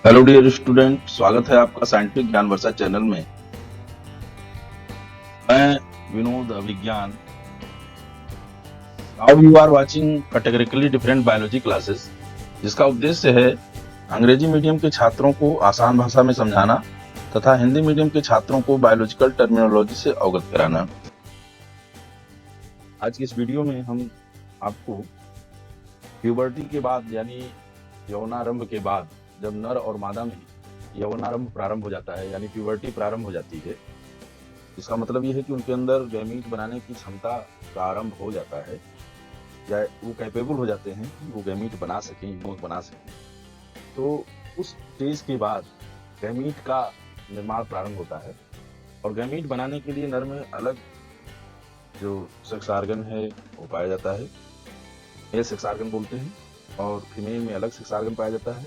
Hello dear student, स्वागत है आपका साइंटिफिक ज्ञान वर्षा चैनल में। मैं Vinod Abhigyan. Now you are watching categorically different biology classes, जिसका उद्देश्य है अंग्रेजी मीडियम के छात्रों को आसान भाषा में समझाना तथा हिंदी मीडियम के छात्रों को बायोलॉजिकल टर्मिनोलॉजी से अवगत कराना। आज की इस वीडियो में हम आपको प्यूबर्टी के बाद यानी यौनारंभ के बाद, जब नर और मादा में यौनारंभ प्रारंभ हो जाता है यानी प्यूबर्टी प्रारंभ हो जाती है, इसका मतलब ये है कि उनके अंदर गैमीट बनाने की क्षमता का आरंभ हो जाता है या वो कैपेबल हो जाते हैं कि वो गैमीट बना सकें, युग्मक बना सकें। तो उस स्टेज के बाद गैमीट का निर्माण प्रारंभ होता है और गैमीट बनाने के लिए नर में अलग जो सेक्स आर्गन है वो पाया जाता है, मेल सेक्स आर्गन बोलते हैं, और फीमेल में अलग सेक्स आर्गन पाया जाता है।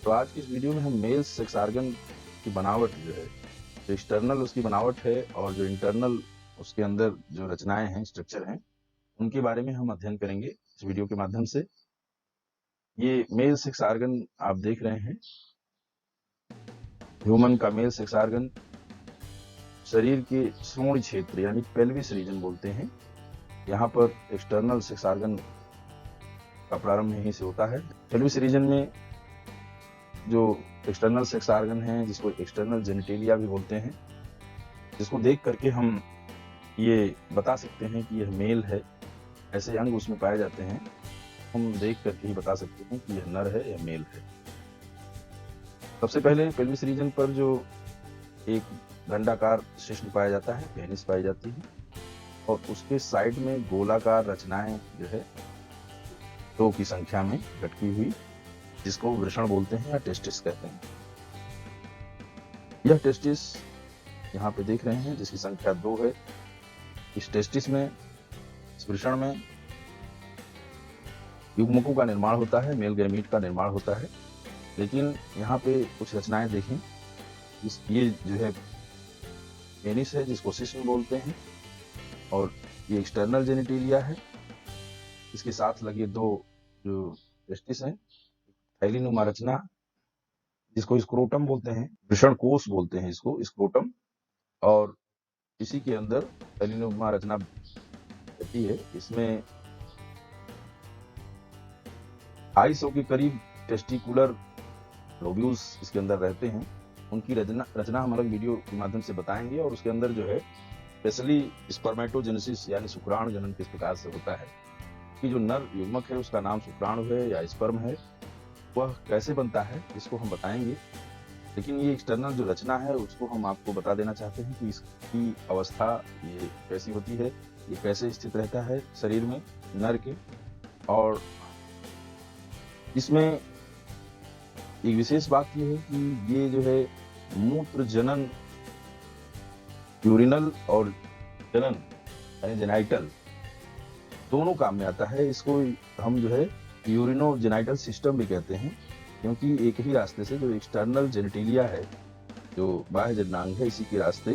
तो आज की इस वीडियो में हम मेल सेक्स आर्गन की बनावट जो है, जो एक्सटर्नल उसकी बनावट है और जो इंटरनल उसके अंदर जो रचनाएं हैं, स्ट्रक्चर हैं, उनके बारे में हम अध्ययन करेंगे इस वीडियो के माध्यम से। ये मेल सेक्स आर्गन आप देख रहे हैं, ह्यूमन का मेल सेक्स आर्गन शरीर के श्रोण क्षेत्र यानी पेल्विस रीजन बोलते हैं, यहाँ पर एक्सटर्नल सेक्स आर्गन का प्रारंभ यहीं से होता है। पेल्विस रीजन में जो एक्सटर्नल सेक्स आर्गन है, जिसको एक्सटर्नल जेनिटेलिया भी बोलते हैं, जिसको देख करके हम ये बता सकते हैं कि यह मेल है। ऐसे अंग उसमें पाए जाते हैं, हम देख करके ही बता सकते हैं कि यह नर है या मेल है। सबसे पहले पेल्विस रीजन पर जो एक दंडाकार शिश्न पाया जाता है, पेनिस पाई जाती है, और उसके साइड में गोलाकार रचनाएं जो है 2 की संख्या में लटकी हुई, जिसको वृषण बोलते हैं या टेस्टिस कहते हैं। यह टेस्टिस यहाँ पे देख रहे हैं, जिसकी संख्या 2 है। इस टेस्टिस में, इस वृषण में युग्मकों का निर्माण होता है, मेल गैमीट का निर्माण होता है। लेकिन यहाँ पे कुछ रचनाएं देखें, ये जो है पेनिस है, जिसको शिश्न बोलते हैं, और ये एक्सटर्नल जेनिटेलिया है। इसके साथ लगे 2 जो टेस्टिस हैं, थैलीनुमा रचना, जिसको स्क्रोटम बोलते हैं, वृषण कोष बोलते हैं इसको, स्क्रोटम, और इसी के अंदर थैलीनुमा रचना रहती है। इसमें 250 के करीब टेस्टिकुलर लोब्यूल्स इसके अंदर रहते हैं। उनकी रचना हम अलग वीडियो के माध्यम से बताएंगे। और उसके अंदर जो है स्पेशली स्पर्मेटोजेनेसिस यानी शुक्राणु जनन किस प्रकार से होता है, कि जो नर युग्मक है उसका नाम शुक्राणु है या स्पर्म है, वह कैसे बनता है इसको हम बताएंगे। लेकिन ये एक्सटर्नल जो रचना है उसको हम आपको बता देना चाहते हैं कि इसकी अवस्था ये कैसी होती है, ये कैसे स्थित रहता है शरीर में नर के। और इसमें एक विशेष बात यह है कि ये जो है मूत्र जनन, यूरिनल और जनन यानी जेनाइटल, दोनों काम में आता है। इसको हम जो है यूरिनो जेनाइटल सिस्टम भी कहते हैं, क्योंकि एक ही रास्ते से जो एक्सटर्नल जेनिटेलिया है, जो बाह्य जननांग है, इसी के रास्ते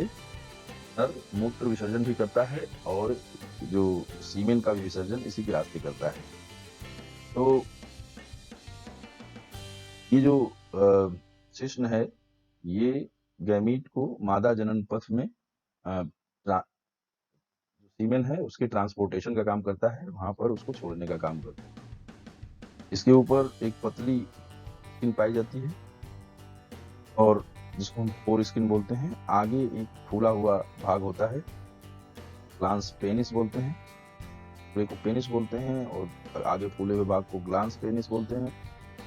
नर मूत्र विसर्जन भी करता है और जो सीमेन का भी विसर्जन इसी के रास्ते करता है। तो ये जो शिश्न है, ये गैमीट को मादा जनन पथ में सीमेन है उसके ट्रांसपोर्टेशन का काम करता है, वहां पर उसको छोड़ने का काम करता है। इसके ऊपर एक पतली स्किन पाई जाती है और जिसको हम फोर स्किन बोलते हैं। आगे एक फूला हुआ भाग होता है, ग्लांस पेनिस बोलते हैं, पूरे को पेनिस बोलते हैं, और आगे फूले हुए भाग को ग्लांस पेनिस बोलते हैं।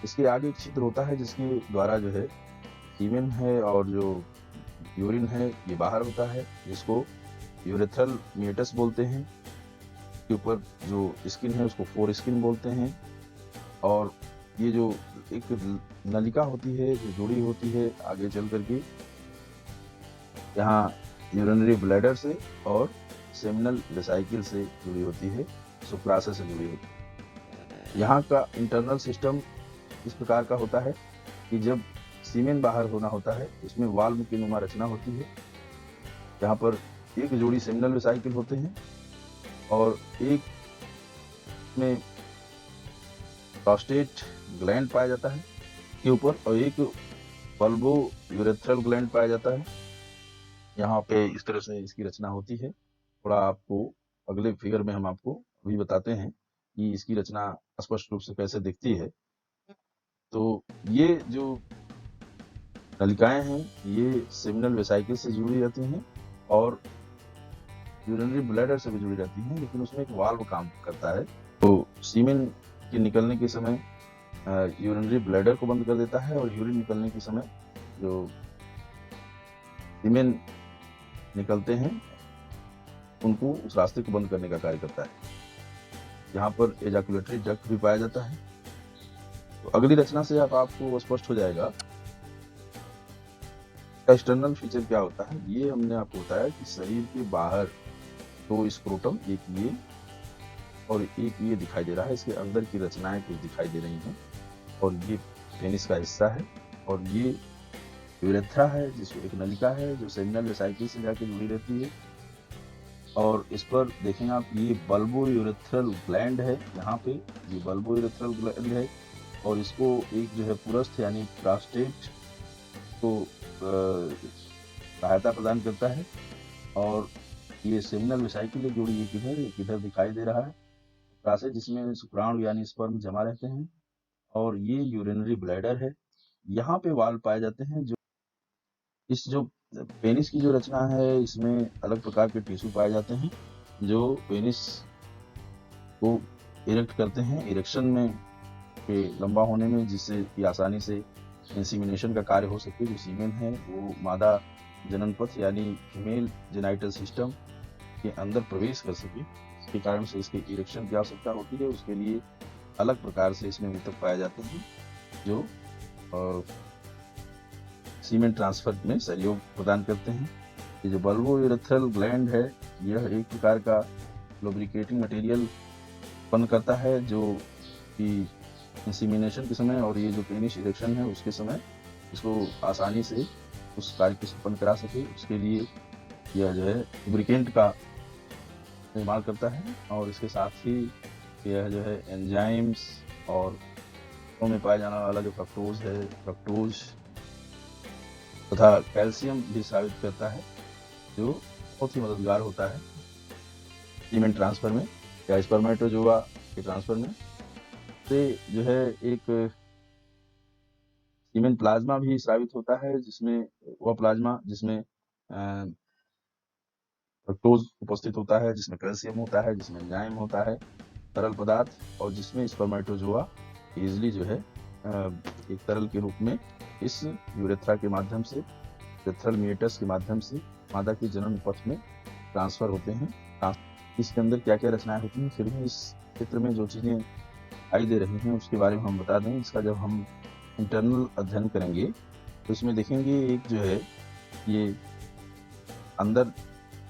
इसके आगे एक छिद्र होता है जिसके द्वारा जो है सीमेन है और जो यूरिन है ये बाहर होता है, जिसको यूरेथ्रल मिएटस बोलते हैं। इसके ऊपर जो स्किन है उसको फोर स्किन बोलते हैं। और ये जो एक नलिका होती है जो जुड़ी होती है आगे चल करके यहाँ यूरिनरी ब्लैडर से और सेमिनल वेसाइकिल से जुड़ी होती है, शुक्राशय से जुड़ी होती है। यहाँ का इंटरनल सिस्टम इस प्रकार का होता है कि जब सीमेन बाहर होना होता है, इसमें वाल्व की नुमा रचना होती है। यहाँ पर एक जोड़ी सेमिनल वेसाइकिल होते हैं और एक में प्रोस्टेट ग्लैंड पाया जाता है के ऊपर, और एक बल्बो यूरेथ्रल ग्लैंड पाया जाता है। यहाँ पे इस तरह से इसकी रचना होती है। थोड़ा आपको अगले फिगर में हम आपको अभी बताते हैं कि इसकी रचना स्पष्ट रूप से कैसे दिखती है। तो ये जो नलिकाएं हैं ये सेमिनल वेसाइकिल से जुड़ी रहती हैं और यूरिनरी ब्लैडर से भी जुड़ी रहती हैं, लेकिन उसमें एक वाल्व काम करता है। तो सीमेन के निकलने के समय यूरिनरी ब्लैडर को बंद कर देता है और यूरिन निकलने के समय जो सीमेन निकलते हैं उनको उस रास्ते को बंद करने का कार्य करता है। यहाँ पर एजाकुलेटरी डक्ट भी पाया जाता है। तो अगली रचना से आपको स्पष्ट हो जाएगा एक्सटर्नल फीचर क्या होता है। ये हमने आपको बताया कि शरीर के बाहर दो स्क्रोटम, एक ये और एक ये दिखाई दे रहा है। इसके अंदर की रचनाएं कुछ दिखाई दे रही हैं और ये पेनिस का हिस्सा है और ये यूरेथ्रा है जिसमें एक नलिका है जो सेमिनल वेसाइकिल से जाके जुड़ी रहती है। और इस पर देखें आप, ये बल्बो यूरेथ्रल ग्लैंड है। यहाँ पे ये बल्बो यूरेथ्रल ग्लैंड है और इसको एक जो है पुरस्थ यानी प्रोस्टेट को सहायता प्रदान करता है। और ये सेमिनल वेसाइकिल से जुड़ी एक इधर दिखाई दे रहा है प्रासे, जिसमें शुक्राणु यानी स्पर्म जमा रहते हैं। और ये यूरिनरी ब्लैडर है। यहाँ पे वाल्व पाए जाते हैं। जो पेनिस की जो रचना है इसमें अलग प्रकार के टिश्यू पाए जाते हैं जो पेनिस को इरेक्ट करते हैं, इरेक्शन में के लंबा होने में, जिससे कि आसानी से इंसीमिनेशन का कार्य हो सके। जो सीमेन है वो मादा जनन पथ यानी फीमेल जेनाइटल सिस्टम के अंदर प्रवेश कर सके। इसके कारण से इसके इरेक्शन की आवश्यकता होती है। उसके लिए अलग प्रकार से इसमें ऊतक पाए जाते हैं जो सीमेन ट्रांसफर में सहयोग प्रदान करते हैं। ये जो बल्बो यूरेथ्रल ग्लैंड है यह एक प्रकार का लुब्रिकेटिंग मटेरियल उत्पन्न करता है जो कि इंसीमिनेशन के समय और ये जो पेनिस इरेक्शन है उसके समय इसको आसानी से उस कार्य को संपन्न करा सके। उसके लिए यह जो है लुब्रिकेंट का निर्माण करता है और इसके साथ ही यह जो है एंजाइम्स और में पाया जाने वाला जो फ्रक्टोज तथा कैल्शियम भी साबित करता है, जो बहुत ही मददगार होता है सीमेन ट्रांसफर में या स्पर्मेटोजोआ के ट्रांसफर में। से जो है एक सीमेन प्लाज्मा भी स्रावित होता है, जिसमें वह प्लाज्मा जिसमें फ्रक्टोज उपस्थित होता है, जिसमें कैल्शियम होता है, जिसमें एंजाइम होता है, तरल पदार्थ, और जिसमें स्पर्मेटोजोआ इजिली जो है एक तरल के रूप में इस यूरेथ्रा के माध्यम से, यूरेथ्रल मीएटस के माध्यम से मादा के जनन पथ में ट्रांसफर होते हैं। इसके अंदर क्या क्या रचनाएं होती हैं, फिर भी इस क्षेत्र में जो चीजें दिखाई दे रही हैं उसके बारे में हम बता दें। इसका जब हम इंटरनल अध्ययन करेंगे तो इसमें देखेंगे एक जो है ये अंदर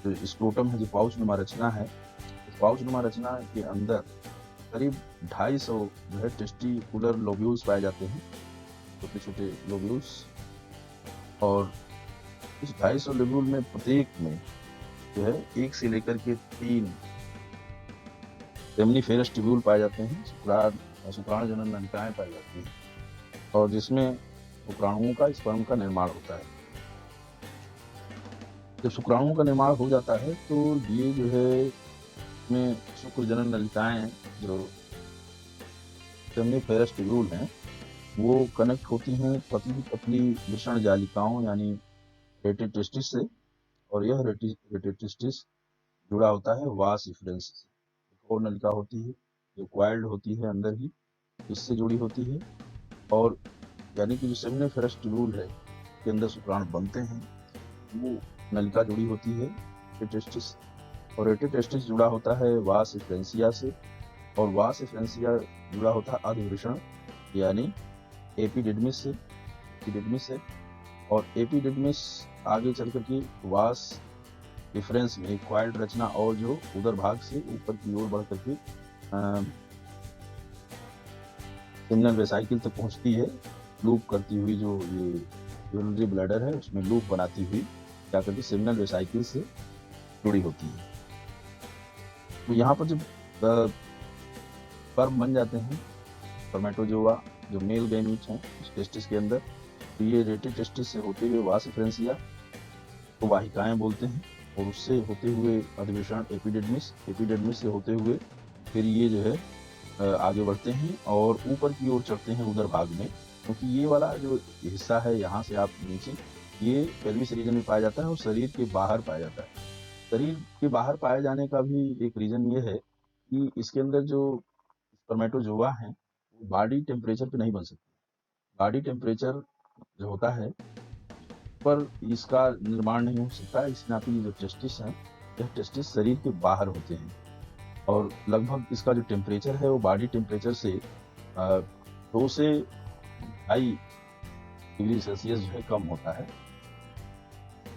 जो स्क्रोटम है, जो पाउच नुमा रचना है, पाउच नुमा रचना के अंदर करीब 250 जो है टेस्टिकुलर लोब्यूल्स पाए जाते हैं, छोटे छोटे लोब्यूल्स। और इस 250 लोब्यूल में प्रत्येक में जो है 1 से लेकर के 3 सेमनीफेरस ट्यूब्यूल पाए जाते हैं, शुक्राणु जनन नलिकाएं पाई जाती हैं, और जिसमें शुक्राणुओं का स्पर्म का निर्माण होता है। जब शुक्राणुओं का निर्माण हो जाता है तो ये जो है इसमें शुक्र जनन नलिकाएं जो सेमनीफेरस ट्यूब्यूल हैं वो कनेक्ट होती हैं पतली पतली वृषण जालिकाओं यानी रेटिटेस्टिस से, और यह रेटिटेस्टिस जुड़ा होता है वास इफरेंस से। एक और नलिका होती है जो क्वाइल्ड होती है अंदर ही, इससे जुड़ी होती है। और यानी कि जो सेमनीफेरस ट्यूब्यूल है के अंदर शुक्राणु बनते हैं वो नलिका जुड़ी होती है रेटिटेस्टिस, और रेटिटेस्टिस जुड़ा होता है वास इफ्रेंसिया से, और वास इफ्रेंसिया जुड़ा होता है अधवृषण यानी एपिडिडमिस से, और एपिडिडमिस आगे चल करके वास डिफरेंस में क्वाइल्ड रचना और जो उधर भाग से ऊपर की ओर बढ़ करके सेमिनल वेसाइकिल तक पहुंचती है, लूप करती हुई। जो ये यूरिनरी ब्लैडर है उसमें लूप बनाती हुई जाकर के सेमिनल वेसाइकिल से जुड़ी होती है। तो यहाँ पर जब स्पर्म बन जाते हैं, स्पर्मेटोजोआ जो मेल गैमीट हैं उस टेस्टिस के अंदर, तो ये रेटे टेस्टिस से होते हुए वास एफरेंसिया को वाहिकाएं बोलते हैं, और उससे होते हुए अधिवेशन एपिडिडमिस, एपिडिडमिस से होते हुए फिर ये जो है आगे बढ़ते हैं और ऊपर की ओर चढ़ते हैं उधर भाग में, क्योंकि ये वाला जो हिस्सा है यहाँ से आप नीचे, ये पेल्विस रीजन में पाया जाता है और शरीर के बाहर पाया जाता है। शरीर के बाहर पाए जाने का भी एक रीजन ये है कि इसके अंदर जो स्पर्मेटोजोआ हैं वो बॉडी टेम्परेचर पे नहीं बन सकते। बॉडी टेम्परेचर जो होता है पर इसका निर्माण नहीं हो सकता, इस नाते ये जो टेस्टिस है, यह टेस्टिस शरीर के बाहर होते हैं और लगभग इसका जो टेम्परेचर है वो बॉडी टेम्परेचर से 2 से 2.5 डिग्री सेल्सियस जो है कम होता है।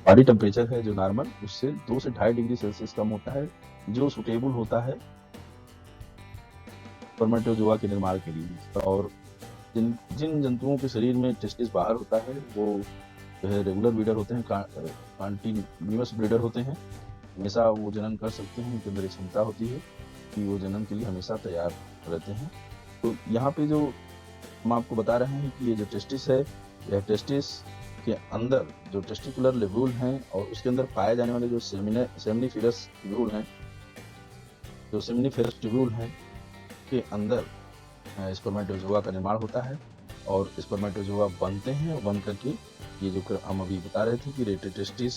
बॉडी टेम्परेचर है जो नॉर्मल, उससे 2 से 2.5 डिग्री सेल्सियस कम होता है, जो सुटेबल होता है स्पर्मेटोजोआ के निर्माण के लिए। और जिन जंतुओं के शरीर में टेस्टिस बाहर होता है वो जो है रेगुलर ब्रीडर होते हैं, कॉन्टिन्यूअस ब्रीडर होते हैं, हमेशा वो जनन कर सकते हैं, उनके अंदर एक क्षमता होती है कि वो जनन के लिए हमेशा तैयार रहते हैं। तो यहाँ पे जो हम आपको बता रहे हैं कि ये जो टेस्टिस है, यह टेस्टिस के अंदर जो टेस्टिकुलर लेब्यूल हैं और उसके अंदर पाए जाने वाले जो सेमिनिफेरस ट्यूब्यूल हैं, जो सेमिनिफेरस ट्यूब्यूल हैं के अंदर स्पर्मेटोजोआ का निर्माण होता है और स्पर्मेटोजोआ बनते हैं, और बन करके ये जो हम अभी बता रहे थे कि रेटे टेस्टिस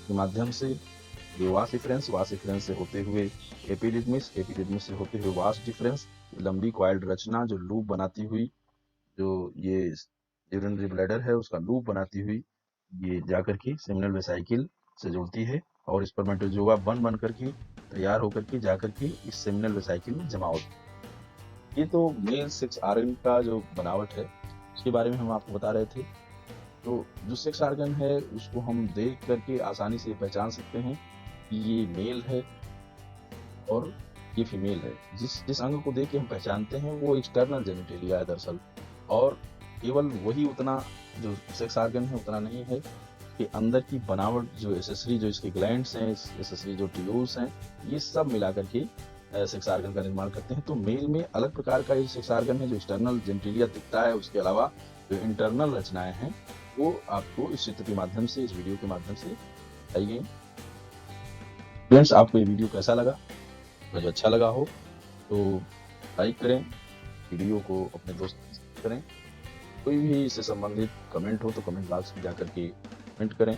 के माध्यम से ये वास डिफरेंस से होते हुए एपिडिडमिस, एपिडिडमिस से होते हुए वास डिफरेंस, लंबी कॉइल्ड रचना जो लूप बनाती हुई, जो ये यूरिनरी ब्लैडर है उसका लूप बनाती हुई ये जाकर के सेमिनल वेसाइकिल से जुड़ती है और स्पर्मेटोजोआ बन करके तैयार होकर के जाकर के इस सेमिनल वेसाइकिल में जमा होती है। ये तो मेल सेक्स आर्गन का जो बनावट है उसके बारे में हम आपको बता रहे थे। तो जो सेक्स आर्गन है उसको हम देख करके आसानी से पहचान सकते हैं कि ये मेल है और ये फीमेल है। जिस अंग को देख के हम पहचानते हैं वो एक्सटर्नल जेनिटेलिया है दरअसल, और केवल वही उतना जो सेक्स आर्गन है उतना नहीं है कि अंदर की बनावट जो एसेसरी, जो इसके ग्लैंड्स हैं, एसेसरी जो ट्यूब्यूल्स हैं, ये सब मिला करके सेक्स आर्गन का निर्माण करते हैं। तो मेल में अलग प्रकार का ये सेक्स आर्गन है जो एक्सटर्नल जेनिटेलिया दिखता है, उसके अलावा जो इंटरनल रचनाएं हैं वो आपको इस चित्र के माध्यम से, इस वीडियो के माध्यम से बताई गई। फ्रेंड्स, आपको ये वीडियो कैसा लगा? अगर अच्छा लगा हो तो लाइक करें, वीडियो को अपने दोस्तों से करें, कोई भी इससे संबंधित कमेंट हो तो कमेंट बॉक्स में जाकर के कमेंट करें,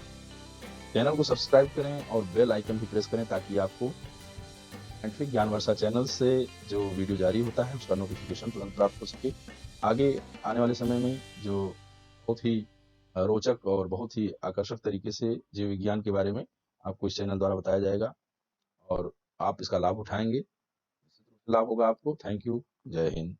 चैनल को सब्सक्राइब करें और बेल आइकन भी प्रेस करें ताकि आपको साइंटिफिक ज्ञान वर्षा चैनल से जो वीडियो जारी होता है उसका नोटिफिकेशन तुरंत प्राप्त हो सके। आगे आने वाले समय में जो बहुत ही रोचक और बहुत ही आकर्षक तरीके से जीव विज्ञान के बारे में आपको इस चैनल द्वारा बताया जाएगा और आप इसका लाभ उठाएंगे, लाभ होगा आपको। थैंक यू, जय हिंद।